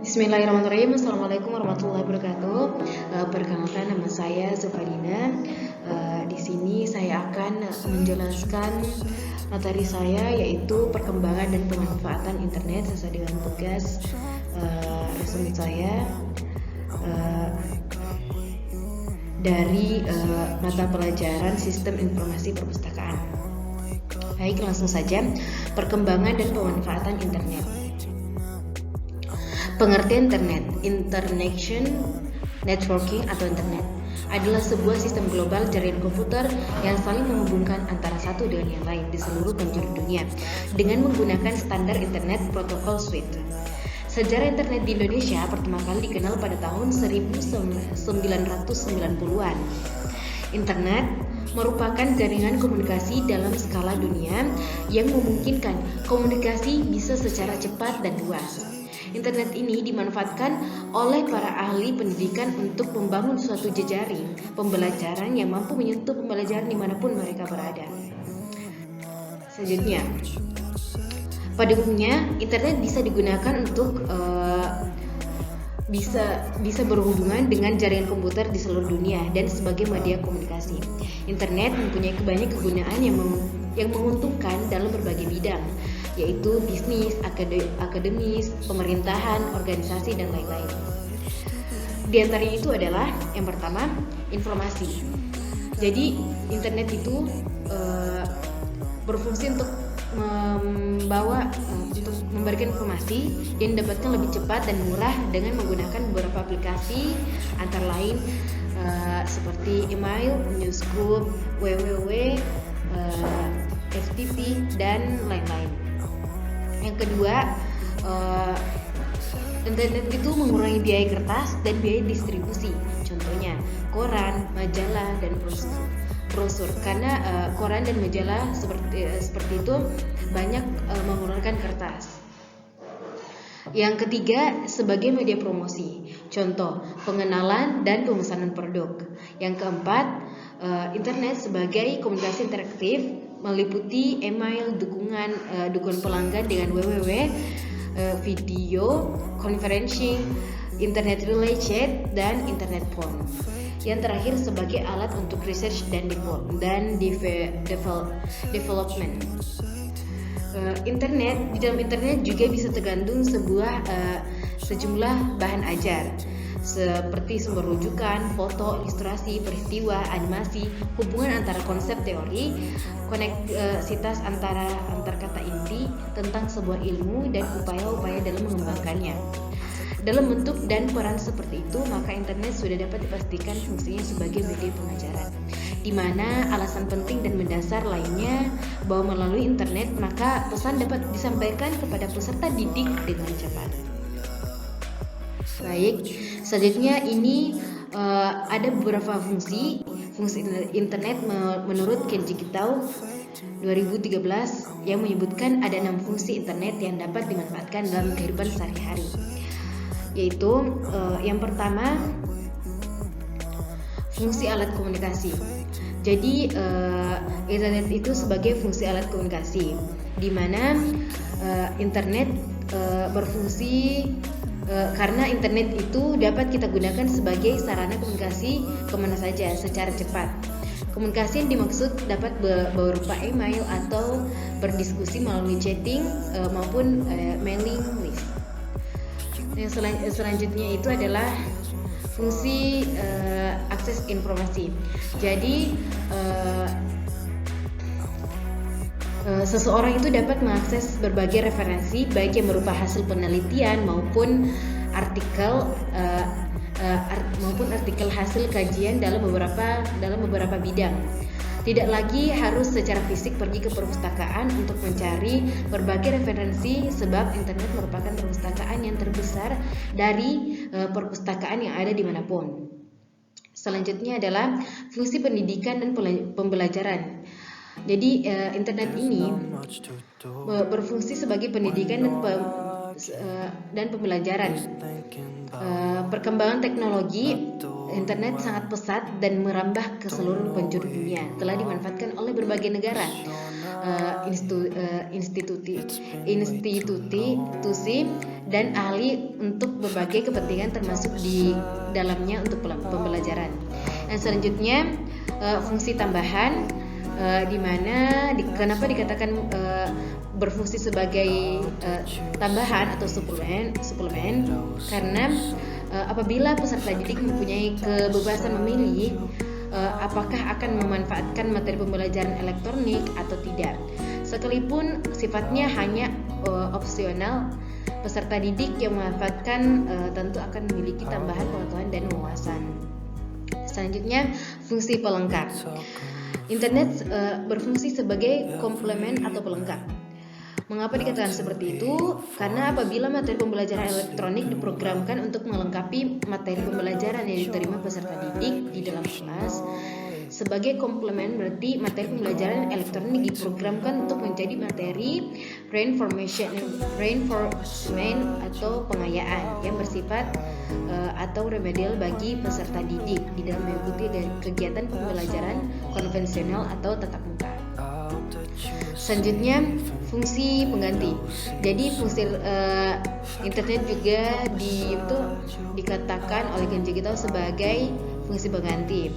Bismillahirrahmanirrahim. Assalamualaikum warahmatullahi wabarakatuh. Perkenalkan, nama saya Zufadina. Di sini saya akan menjelaskan materi saya, yaitu perkembangan dan pemanfaatan internet sesuai dengan tugas resmi saya dari mata pelajaran Sistem Informasi Perpustakaan. Baik, langsung saja. Perkembangan dan pemanfaatan internet. Pengertian internet. Interconnection networking atau internet adalah sebuah sistem global jaringan komputer yang saling menghubungkan antara satu dengan yang lain di seluruh penjuru dunia dengan menggunakan standar internet protokol suite. Sejarah internet di Indonesia pertama kali dikenal pada tahun 1990-an. Internet merupakan jaringan komunikasi dalam skala dunia yang memungkinkan komunikasi bisa secara cepat dan luas. Internet ini dimanfaatkan oleh para ahli pendidikan untuk membangun suatu jejaring pembelajaran yang mampu menyentuh pembelajaran dimanapun mereka berada. Selanjutnya, pada umumnya internet bisa digunakan untuk bisa berhubungan dengan jaringan komputer di seluruh dunia dan sebagai media komunikasi. Internet mempunyai banyak kegunaan yang menguntungkan dalam berbagai bidang, yaitu bisnis, akademis, pemerintahan, organisasi, dan lain-lain. Di antaranya itu adalah yang pertama, informasi. Jadi internet itu berfungsi untuk untuk memberikan informasi yang didapatkan lebih cepat dan murah dengan menggunakan beberapa aplikasi, antara lain seperti email, newsgroup, www, FTP, dan lain-lain. Yang kedua, internet itu mengurangi biaya kertas dan biaya distribusi. Contohnya koran, majalah, dan brosur. Karena koran dan majalah seperti itu banyak menggunakan kertas. Yang ketiga, sebagai media promosi. Contoh, pengenalan dan pemesanan produk. Yang keempat, internet sebagai komunikasi interaktif meliputi email, dukungan pelanggan dengan www, video, conferencing, internet relay chat, dan internet phone. Yang terakhir, sebagai alat untuk research dan development. Di dalam internet juga bisa tergandung sejumlah bahan ajar seperti sumber rujukan, foto, ilustrasi, peristiwa, animasi, hubungan antara konsep teori, koneksitas antar kata inti tentang sebuah ilmu, dan upaya-upaya dalam mengembangkannya. Dalam bentuk dan peran seperti itu, maka internet sudah dapat dipastikan fungsinya sebagai media pengajaran, di mana alasan penting dan mendasar lainnya bahwa melalui internet maka pesan dapat disampaikan kepada peserta didik dengan cepat. Baik, selanjutnya ini ada beberapa fungsi internet menurut Kenji Kitao 2013 yang menyebutkan ada 6 fungsi internet yang dapat dimanfaatkan dalam kehidupan sehari-hari. Yaitu yang pertama, fungsi alat komunikasi. Jadi internet itu sebagai fungsi alat komunikasi, di mana internet berfungsi karena internet itu dapat kita gunakan sebagai sarana komunikasi kemana saja secara cepat. Komunikasi yang dimaksud dapat berupa email atau berdiskusi melalui chatting maupun mailing list. Yang selanjutnya itu adalah fungsi akses informasi. Jadi seseorang itu dapat mengakses berbagai referensi, baik yang berupa hasil penelitian maupun artikel hasil kajian dalam beberapa bidang. Tidak lagi harus secara fisik pergi ke perpustakaan untuk mencari berbagai referensi, sebab internet merupakan perpustakaan yang terbesar dari perpustakaan yang ada dimanapun. Selanjutnya adalah fungsi pendidikan dan pembelajaran. Jadi internet ini berfungsi sebagai pendidikan dan dan pembelajaran. Perkembangan teknologi internet sangat pesat dan merambah ke seluruh penjuru dunia, telah dimanfaatkan oleh berbagai negara, institusi dan ahli untuk berbagai kepentingan, termasuk di dalamnya untuk pembelajaran. Dan selanjutnya fungsi tambahan, di mana kenapa dikatakan berfungsi sebagai tambahan atau suplemen karena apabila peserta didik mempunyai kebebasan memilih apakah akan memanfaatkan materi pembelajaran elektronik atau tidak, sekalipun sifatnya hanya opsional, peserta didik yang memanfaatkan tentu akan memiliki tambahan pengetahuan dan wawasan. Selanjutnya, fungsi pelengkap. Internet berfungsi sebagai komplement atau pelengkap. Mengapa dikatakan seperti itu? Karena apabila materi pembelajaran elektronik diprogramkan untuk melengkapi materi pembelajaran yang diterima peserta didik di dalam kelas, sebagai komplement berarti materi pembelajaran elektronik diprogramkan untuk menjadi materi reinforcement atau pengayaan yang bersifat atau remedial bagi peserta didik di dalam mengikuti kegiatan pembelajaran konvensional atau tatap muka. Selanjutnya, fungsi pengganti. Jadi fungsi internet juga dikatakan oleh Genji Gitau sebagai fungsi pengganti,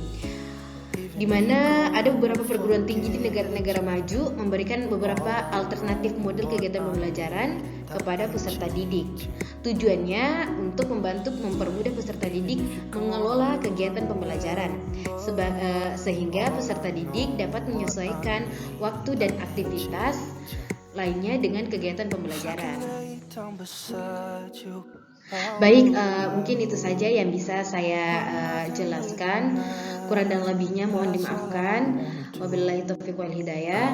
di mana ada beberapa perguruan tinggi di negara-negara maju memberikan beberapa alternatif model kegiatan pembelajaran kepada peserta didik. Tujuannya untuk membantu mempermudah peserta didik mengelola kegiatan pembelajaran, sehingga peserta didik dapat menyesuaikan waktu dan aktivitas lainnya dengan kegiatan pembelajaran. Baik, mungkin itu saja yang bisa saya jelaskan. Kurang dan lebihnya mohon dimaafkan. Wabillahi taufiq wal hidayah.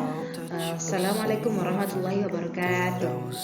Assalamualaikum warahmatullahi wabarakatuh.